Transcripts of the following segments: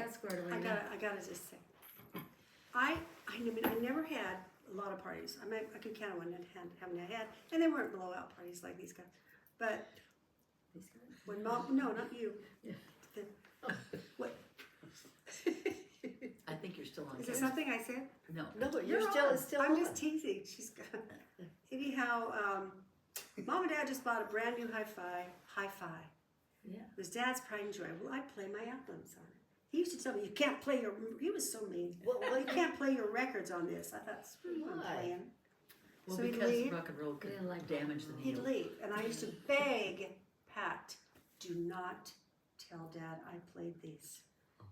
that squared away now. I gotta just say, I mean, I never had a lot of parties. I mean, I could count on one hand how many I had, and they weren't blowout parties like these guys. But when mom, no, not you. Yeah. What? I think you're still on Is there camera. something I said? No. No, you're still, it's still I'm on. just teasing. She's got. Anyhow, Mom and Dad just bought a brand new hi-fi. Yeah. It was Dad's pride and joy. Well, I play my albums on it. He used to tell me, you can't play your, he was so mean. Well, You can't play your records on this. I thought, screw you, I'm Why? playing. Well, So he'd because leave. rock and roll could didn't like damage the He'd needle. leave, and I used to beg Pat, do not tell Dad I played these.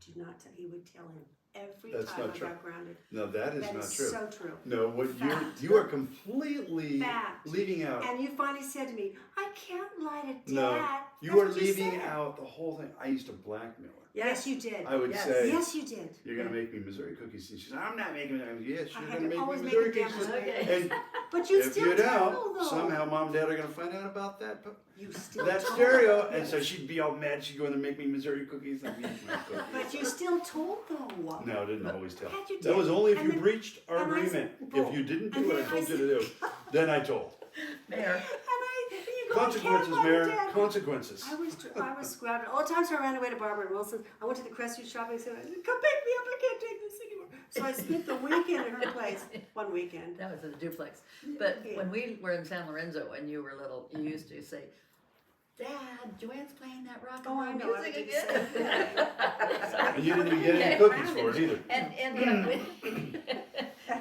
Do not tell, he would tell him every That's time not I true. got grounded. No, that is That not is true. so true. No, what Fact. you are completely Fact. leaving out. And you finally said to me, I can't lie to Dad. No, That's you are what leaving said. out the whole thing. I used to blackmail her. Yes, you did. I would Yes. say, Yes, you did. you're going to make me Missouri cookies. And she said, I'm not making them. Yes, I you're had going to to make me always make Missouri a damn cookies. Okay. And But you if still you tell don't, though. somehow Mom and Dad are going to find out about that You still that told stereo. them. And so she'd be all mad. She'd go in and make me Missouri cookies. And I'd eat my cookies. But you still told though. No, I didn't always tell. Had you That did. was only if And you then- breached our and I agreement. said, If you didn't do and what I then I told you said- to do, then I told. Mayor, And you go, Consequences, I can't Mayor. lie to Dad. Consequences. I was grounded. All the times I ran away to Barbara and Wilson, I went to the Crestview shopping center. I said, come pick me up. I can't take this anymore. So I spent the weekend at her place. One weekend. that was in the duplex. But Yeah. when we were in San Lorenzo and you were little, you used to say, Dad, Joanne's playing that rock and Oh, I roll know. I music did the same again. thing. And you didn't even get any cookies for it either. And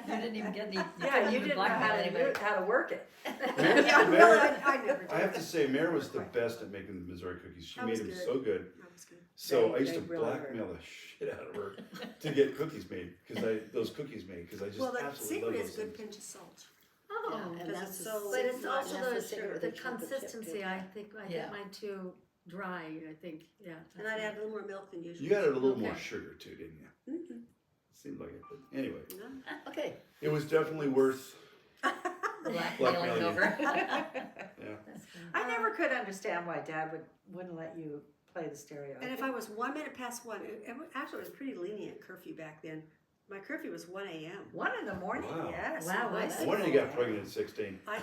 you didn't even get any. Yeah, you didn't know blackmail how anybody. to work it. Mary, Yeah, Mary- really, I never did. I have to say, Mary was the best at making the Missouri cookies. She That made was them good. so good. That was good. So They- I used to they really were. blackmail the shit out of her to get cookies made because those cookies made because I just Well, the absolutely secret love is those good things. pinch of salt. Oh, Yeah, and because that's it's so- but it's That's also the the, the consistency. I think Yeah. mine too dry. I think yeah. And I'd add a little more milk than usual. You got it a little more Okay. sugar too, didn't you? Mm-mm. Seemed like it, but anyway, No. Okay. it was definitely worth. Blackmailing Blackmailing you. over. Yeah. That's good. I never could understand why Dad wouldn't let you play the stereo. And if I was 1 minute past one, actually it was pretty lenient curfew back then. My curfew was 1 a.m. 1 in the morning. Wow. Yes. Wow, it that's- was. One of you got pregnant at 16. I,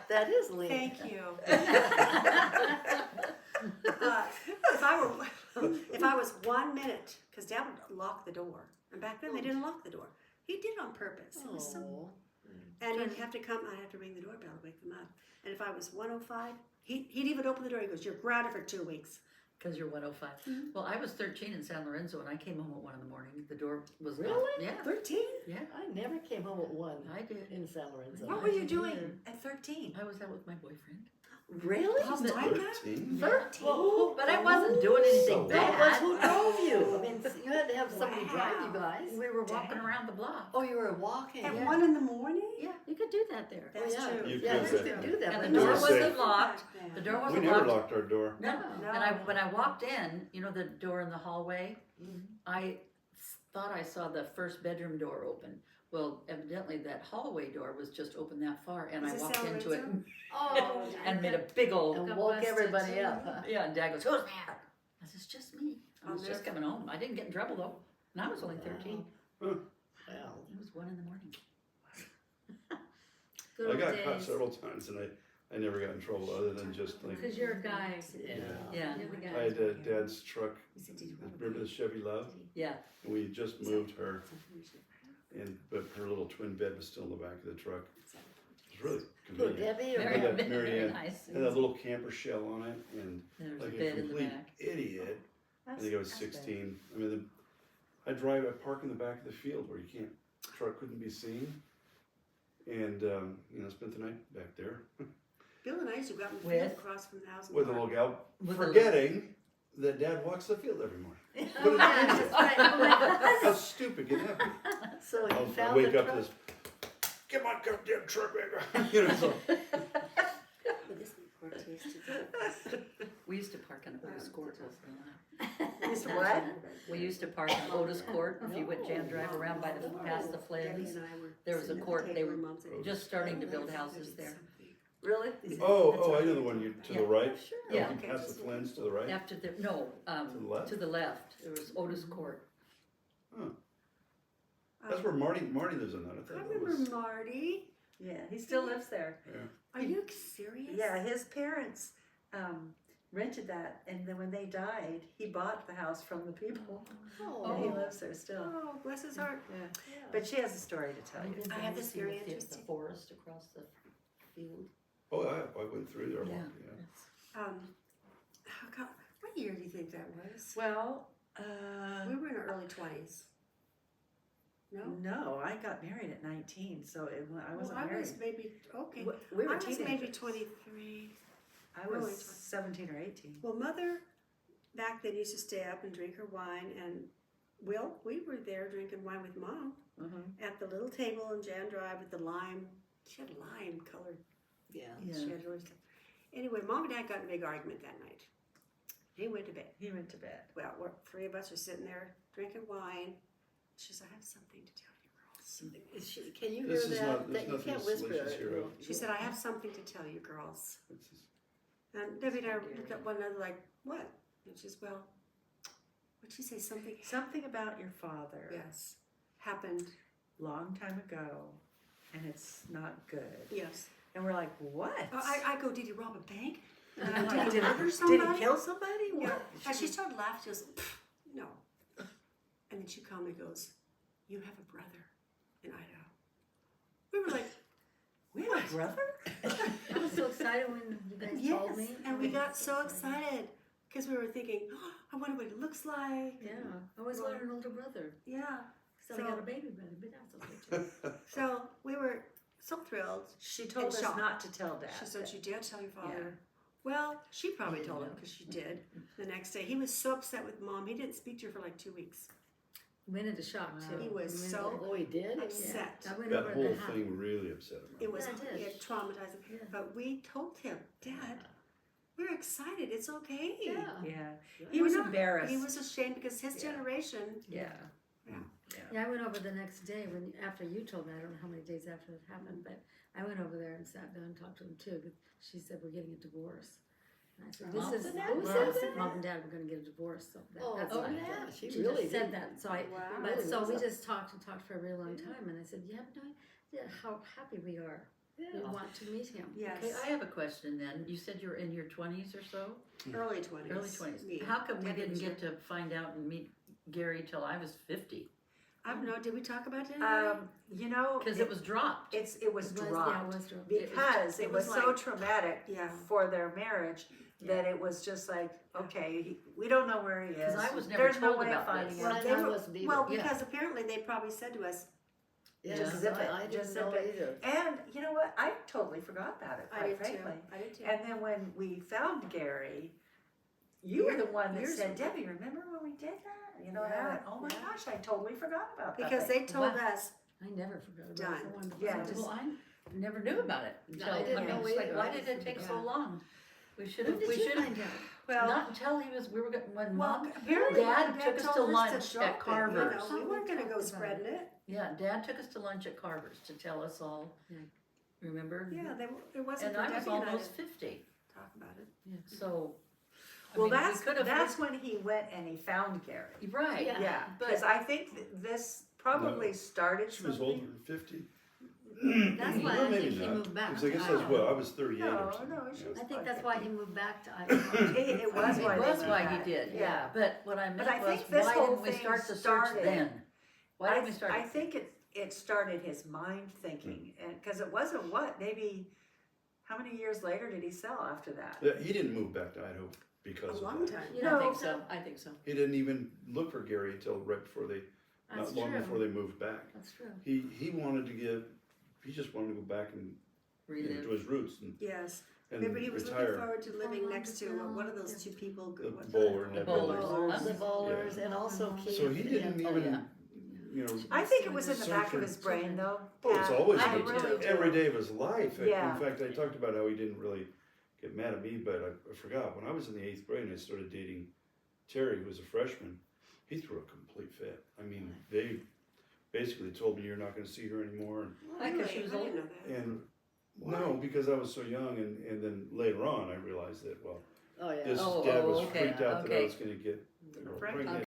That is lean. thank you. If I was 1 minute, because Dad would lock the door, and back then they didn't lock the door. He did it on purpose. It was so, Oh. and he'd have to come. I'd have to ring the doorbell to wake them up. And if I was 1:05, he'd even open the door. He goes, "You're grounded for 2 weeks." Because you're 105. Well, I was 13 in San Lorenzo and I came home at 1 in the morning. The door was not. Really? Yeah. 13? Yeah. I never came home at 1 I did. in San Lorenzo. What were you doing at 13? I was out with my boyfriend. Really? Oh, but- my God. 13? 13? Well, but I wasn't doing anything So That was bad. who drove you. I mean, you had to have somebody drive you Wow. guys. We were walking around the block. Oh, you were walking. At yeah. 1 in the morning? Yeah. You could do that there. That's yeah. true. You Yeah, could you say could that. do that. And but the door was wasn't safe. locked. Yeah. The door We wasn't never locked. locked our door. No. No. And when I walked in, you know the door in the hallway, Mhm. I thought I saw the first bedroom door open. Well, evidently that hallway door was just open that far, and Was I it walked San into it Lorenzo? Oh, and made a big old. and Yeah. woke busted everybody too. up. Huh? And Dad goes, "Who's there?" I said, "It's just me. I I'll was just never- coming home. I didn't get in trouble though, and I was only 13. Well, It was 1 in the morning." good I old got caught days. several times and I never got in trouble other than just like Because you're a guy. Yeah. Yeah. You're the guy. I had Dad's truck. Remember the Chevy Love? Yeah. And we just moved her, but her little twin bed was still in the back of the truck. It was really Who, convenient. Debbie or Mary- Bob? got Mary Ann. Nice. Had that little camper shell on it, and There was like a a bed in the complete back. idiot. I That's- think I was that's good. 16. I mean, I park in the back of the field where you can't, truck couldn't be seen, and spent the night back there Bill and I used to go out in the With? field across from the house. and with a park. little gal, With a forgetting that Dad walks the field every morning. Oh, yeah, that's right. Oh, my God. How stupid can that be? So he I found wake the up to truck. this, get my goddamn truck back. So, But this poor tasted We used to park in Otis Court. Used to what? We used to park in Otis Court. If you went jam drive around by the past the Flynn's, there was a court. They were just starting to build houses there. Really? He said, Oh, "That's oh, what I know we the were one you, talking to about." the right? Sure. Oh, Yeah. you Okay. past the Flens to the right? After the, no, To the left? to the left, there was Otis Court. That's where Marty lives in that, I I thought that remember was. Marty. Yeah, he still lives there. Are you serious? Yeah, his parents rented that, and then when they died, he bought the house from the people. And he Oh, lives there still. Oh, bless his heart. Yeah. But she has a story to tell you. I have this See very the interesting- forest across the field. Oh, I went through there, Yeah. yeah. Oh God, what year do you think that was? Well, We were in our early 20s. No? no, I got married at 19, so I wasn't Well, I married. was maybe, okay. We were I was teenagers. maybe 23. I really was 17 or 18. Well, Mother back then used to stay up and drink her wine, and Will, we were there drinking wine with Mom Mm-hmm. at the little table in Jan Drive with the lime. She had lime colored. yeah. She had really stuff. Anyway, Mom and Dad got in a big argument that night. He went to bed. He went to bed. Well, three of us are sitting there drinking wine. She said, "I have something to tell you, girls." Something. Can you hear This is that? not, there's That you nothing can't whisper salacious it. here. Will. She said, "I have something to tell you, girls." It's just- And Debbie and I looked at one another like, "What?" And she's, "Well, what'd she say? Something." Something about your father. Yes, happened. Long time ago, and it's not good. Yes. And we're like, what? I go, "Did he rob a bank? Did Did he he- murder Did somebody?" he kill somebody? Yeah. What? And she started laughing. She goes, "Pfft, "No." And then she calmly goes, "You have a brother in Idaho." We were like, We have a brother? I was so excited when you guys told "Yes," me. and we got so excited because we were thinking, "Oh, I wonder what it looks like." Yeah, I always wanted an older brother. Yeah. So I got a baby brother, but that's okay too. So we were so thrilled. She told And us shocked. not to tell Dad. She said, "You did tell your father." Yeah. Well, she probably He didn't told him know. because she did. The next day, he was so upset with Mom. He didn't speak to her for like 2 weeks. Went into shock too. He was Went so into- oh, he did. upset. Yeah. I went That over whole the house. thing really upset him. It was Yeah, it did. traumatizing. Yeah. But we told him, "Dad, we're excited. It's okay." Yeah. Yeah. He He was not- embarrassed. He was ashamed because his Yeah. generation. Yeah. Yeah, I went over the next day after you told me. I don't know how many days after it happened, but I went over there and sat down and talked to him too. But she said we're getting a divorce. And I said, Mom "This is said that? Mom Mom said said Mom and Dad were going to get a divorce." So that, Oh, that's oh, why. yeah, she She really just said did. that. So I. Wow. But so we was just talked and talked for a really long time, and I said, "You have no idea how happy we are. We Yeah. want to meet him." Yes. Okay, I have a question then. You said you're in your 20s or so? Early 20s. Early 20s. Me. How come we Debbie didn't was get to find out and meet Gary till I was 50? I don't know. Did we talk about that? You know, Because it was dropped. it was It was, yeah, dropped it was dropped. because it was was so like- traumatic Yeah. for their marriage that it was just like, okay, we don't know where he is. 'Cause I was never There's no told way about of finding this. him. Well, They I were- wasn't either. Well, Yeah. because apparently they probably said to us, Just zip it. I didn't Just zip know it. either. And you know what? I totally forgot about it, "I quite did frankly. too. I did too." And then when we found Gary, you were the one that Years said, ago. "Debbie, remember when we did that?" You know, and I Yeah, went, "Oh my yeah. gosh, I totally forgot about that." Because thing." they told Wow. us, I never forgot about Done. it. I wanted to Yeah, find just- it. Well, I never knew about it until, I didn't mean, know it's like, either. why I did just it take so forgot. long? We should When have, did we you should have, find out? Well, not until when well, Mom, apparently Dad Dad took us told to us lunch drop at it, Carver's. We weren't going to go Talked about spreading it. Yeah, Dad took us to lunch at Carver's to tell us all, Yeah. remember? Yeah, it wasn't And for I was Debbie and I almost to 50, talk about it. so. I well, mean, we that's could have- that's when he went and he found Gary. Right, Yeah. Yeah, but- because I think this probably started She was something. older than 50. That's why Well, I maybe think he not. moved back. Because I guess to that's Iowa. what, I was 38 No, or something. no, yeah. she was I think like that's 50. why he moved back to Iowa. It was It why was they why moved he back. did, yeah, but what I meant But I was, think this why whole didn't we thing start the search started- then? Why didn't we start? I think it started his mind thinking, and because it wasn't maybe how many years later did he sell after that? Yeah, he didn't move back to Idaho because A of long that. time. You I don't think think so, I think so. He didn't even look for Gary until right before they, That's not long true. before they moved back. That's true. He wanted to he just wanted to go back and to Relive. his roots and Yes. and Remember, he was looking retire. forward to living Hold on next to to Bill. one of those Yeah. two people. The what's bowler that? and that bowlers. bowler. The bowlers and also Mhm. Keith. So he didn't Oh, even, yeah. you know, I think it was in the Search back for of his brain, though. oh, it's Pat. always I been do really too. every day of his life. Yeah. In fact, I talked about how he didn't really get mad at me, but I forgot. When I was in the 8th grade and I started dating Terry, who was a freshman, he threw a complete fit. I mean, they basically told me you're not going to see her anymore. Why, 'cause she Really? was I didn't older? know that. And No, because I was so young, and then later on I realized that, well, Oh, yeah. this Oh, dad was okay, freaked out that I okay. was going to get Pregnant. pregnant.